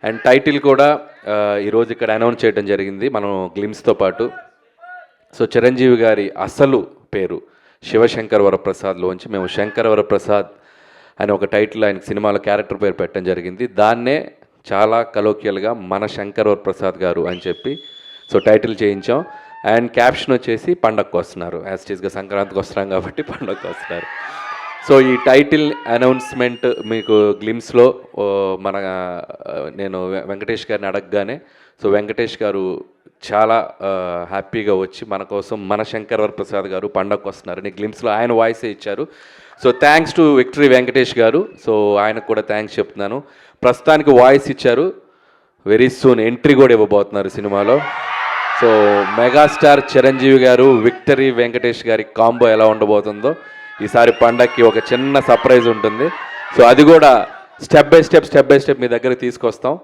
And title కూడా ఈరోజు ఇక్కడ అనౌన్స్ చేయడం జరిగింది మనం గ్లిమ్స్తో పాటు. సో చిరంజీవి గారి అసలు పేరు శివశంకర్ వరప్రసాద్లోంచి మేము శంకర్ వరప్రసాద్ అని ఒక టైటిల్ ఆయనకి సినిమాలో క్యారెక్టర్ పేరు పెట్టడం జరిగింది. దాన్నే చాలా కలోకియల్గా మన శంకర్ వరప్రసాద్ గారు అని చెప్పి సో టైటిల్ చేయించాం. అండ్ క్యాప్షన్ వచ్చేసి పండగకు వస్తున్నారు, యాజ్ టీస్గా సంక్రాంతికి వస్తున్నాం కాబట్టి పండగకు వస్తున్నారు. సో ఈ టైటిల్ అనౌన్స్మెంట్ మీకు గ్లిమ్స్లో మన నేను వెంకటేష్ గారిని అడగగానే సో వెంకటేష్ గారు చాలా హ్యాపీగా వచ్చి మన కోసం మన శంకర్ వరప్రసాద్ గారు పండగకు వస్తున్నారని గ్లిమ్స్లో ఆయన వాయిసే ఇచ్చారు. So thanks to victory Venkatesh గారు. సో ఆయనకు కూడా థ్యాంక్స్ చెప్తున్నాను. ప్రస్తుతానికి వాయిస్ ఇచ్చారు, వెరీ సూన్ ఎంట్రీ కూడా ఇవ్వబోతున్నారు సినిమాలో. సో మెగాస్టార్ చిరంజీవి గారు విక్టరీ వెంకటేష్ గారి కాంబో ఎలా ఉండబోతుందో ఈసారి పండగకి ఒక చిన్న సర్ప్రైజ్ ఉంటుంది. సో అది కూడా స్టెప్ బై స్టెప్ మీ దగ్గర తీసుకొస్తాం.